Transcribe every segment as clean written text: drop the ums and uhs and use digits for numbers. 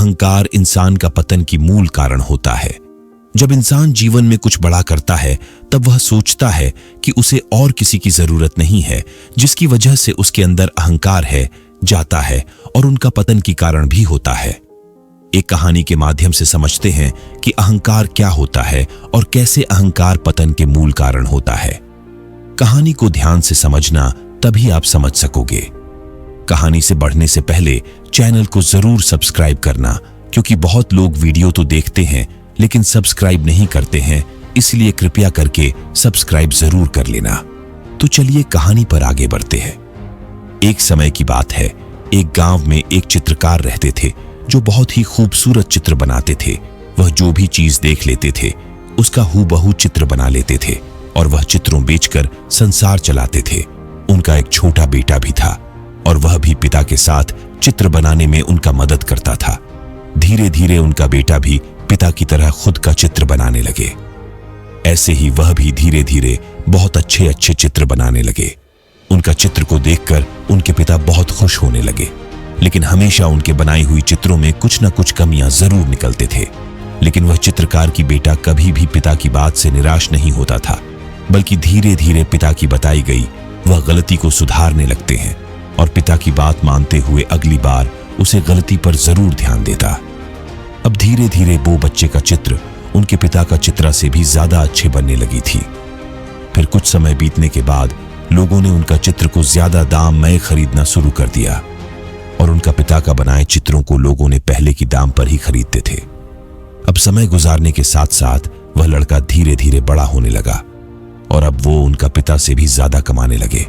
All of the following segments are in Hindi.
अहंकार इंसान का पतन की मूल कारण होता है। जब इंसान जीवन में कुछ बड़ा करता है तब वह सोचता है कि उसे और किसी की जरूरत नहीं है, जिसकी वजह से उसके अंदर अहंकार है जाता है और उनका पतन की कारण भी होता है। एक कहानी के माध्यम से समझते हैं कि अहंकार क्या होता है और कैसे अहंकार पतन के मूल कारण होता है। कहानी को ध्यान से समझना, तभी आप समझ सकोगे। कहानी से बढ़ने से पहले चैनल को जरूर सब्सक्राइब करना, क्योंकि बहुत लोग वीडियो तो देखते हैं लेकिन सब्सक्राइब नहीं करते हैं, इसलिए कृपया करके सब्सक्राइब जरूर कर लेना। तो चलिए कहानी पर आगे बढ़ते हैं। एक समय की बात है, एक गांव में एक चित्रकार रहते थे जो बहुत ही खूबसूरत चित्र बनाते थे। वह जो भी चीज देख लेते थे उसका हूबहू चित्र बना लेते थे और वह चित्रों बेचकर संसार चलाते थे। उनका एक छोटा बेटा भी था और वह भी पिता के साथ चित्र बनाने में उनका मदद करता था। धीरे धीरे उनका बेटा भी पिता की तरह खुद का चित्र बनाने लगे। ऐसे ही वह भी धीरे धीरे बहुत अच्छे अच्छे चित्र बनाने लगे। उनका चित्र को देखकर उनके पिता बहुत खुश होने लगे, लेकिन हमेशा उनके बनाई हुई चित्रों में कुछ न कुछ कमियां जरूर निकलते थे। लेकिन वह चित्रकार की बेटा कभी भी पिता की बात से निराश नहीं होता था, बल्कि धीरे धीरे पिता की बताई गई वह गलती को सुधारने लगते हैं और पिता की बात मानते हुए अगली बार उसे गलती पर जरूर ध्यान देता। अब धीरे धीरे वो बच्चे का चित्र उनके पिता का चित्र से भी ज्यादा अच्छे बनने लगी थी। फिर कुछ समय बीतने के बाद लोगों ने उनका चित्र को ज्यादा दाम में खरीदना शुरू कर दिया और उनका पिता का बनाए चित्रों को लोगों ने पहले की दाम पर ही खरीदते थे। अब समय गुजारने के साथ साथ वह लड़का धीरे धीरे बड़ा होने लगा और अब वो उनका पिता से भी ज्यादा कमाने लगे।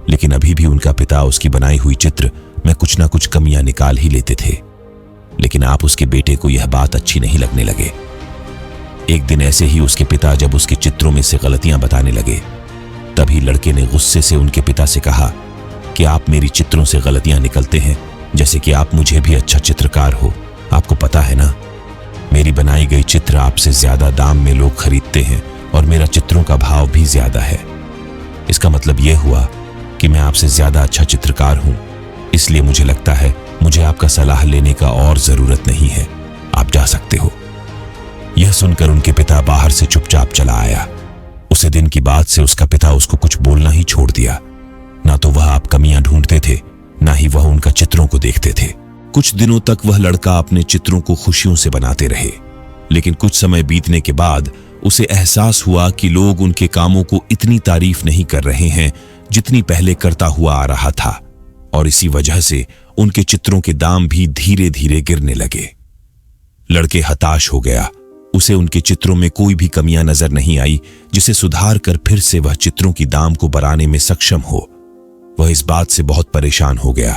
लेकिन अभी भी उनका पिता उसकी बनाई हुई चित्र में कुछ ना कुछ कमियां निकाल ही लेते थे। लेकिन आप उसके बेटे को यह बात अच्छी नहीं लगने लगे। एक दिन ऐसे ही उसके पिता जब उसके चित्रों में से गलतियां बताने लगे, तभी लड़के ने गुस्से से उनके पिता से कहा कि आप मेरी चित्रों से गलतियां निकलते हैं, जैसे कि आप मुझे भी अच्छा चित्रकार हो। आपको पता है ना, मेरी बनाई गई चित्र आपसे ज्यादा दाम में लोग खरीदते हैं और मेरा चित्रों का भाव भी ज्यादा है। इसका मतलब यह हुआ कि मैं आपसे ज्यादा अच्छा चित्रकार हूं, इसलिए मुझे लगता है मुझे आपका सलाह लेने का और जरूरत नहीं है, आप जा सकते हो। यह सुनकर उनके पिता बाहर से चुपचाप चला आया। उसे दिन की बात से उसका पिता उसको कुछ बोलना ही छोड़ दिया। ना तो वह आप कमियां ढूंढते थे, ना ही वह उनका चित्रों को देखते थे। कुछ दिनों तक वह लड़का अपने चित्रों को खुशियों से बनाते रहे, लेकिन कुछ समय बीतने के बाद उसे एहसास हुआ कि लोग उनके कामों को इतनी तारीफ नहीं कर रहे हैं जितनी पहले करता हुआ आ रहा था, और इसी वजह से उनके चित्रों के दाम भी धीरे धीरे गिरने लगे। लड़के हताश हो गया। उसे उनके चित्रों में कोई भी कमियां नजर नहीं आई जिसे सुधार कर फिर से वह चित्रों की दाम को बढ़ाने में सक्षम हो। वह इस बात से बहुत परेशान हो गया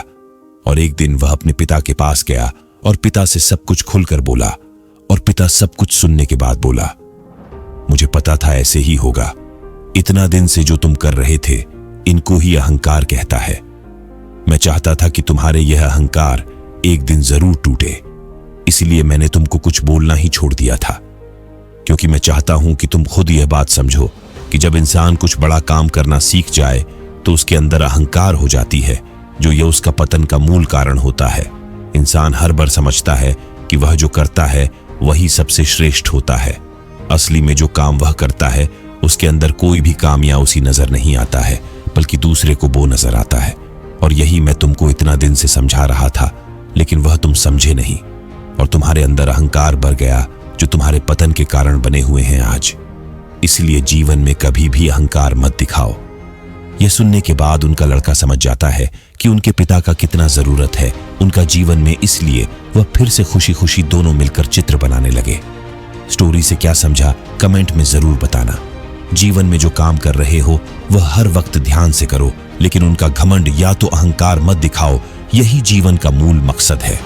और एक दिन वह अपने पिता के पास गया और पिता से सब कुछ खुलकर बोला। और पिता सब कुछ सुनने के बाद बोला, मुझे पता था ऐसे ही होगा। इतना दिन से जो तुम कर रहे थे, इनको ही अहंकार कहता है। मैं चाहता था कि तुम्हारे यह अहंकार एक दिन जरूर टूटे, इसलिए मैंने तुमको कुछ बोलना ही छोड़ दिया था, क्योंकि मैं चाहता हूं कि तुम खुद यह बात समझो कि जब इंसान कुछ बड़ा काम करना सीख जाए तो उसके अंदर अहंकार हो जाती है, जो यह उसका पतन का मूल कारण होता है। इंसान हर बार समझता है कि वह जो करता है वही सबसे श्रेष्ठ होता है। असली में जो काम वह करता है उसके अंदर कोई भी काम या उसी नजर नहीं आता है, बल्कि दूसरे को वो नजर आता है। और यही मैं तुमको इतना दिन से समझा रहा था, लेकिन वह तुम समझे नहीं और तुम्हारे अंदर अहंकार भर गया, जो तुम्हारे पतन के कारण बने हुए हैं आज। इसलिए जीवन में कभी भी अहंकार मत दिखाओ। यह सुनने के बाद उनका लड़का समझ जाता है कि उनके पिता का कितना जरूरत है उनका जीवन में, इसलिए वह फिर से खुशी खुशी दोनों मिलकर चित्र बनाने लगे। स्टोरी से क्या समझा कमेंट में जरूर बताना। जीवन में जो काम कर रहे हो वह हर वक्त ध्यान से करो, लेकिन उनका घमंड या तो अहंकार मत दिखाओ। यही जीवन का मूल मकसद है।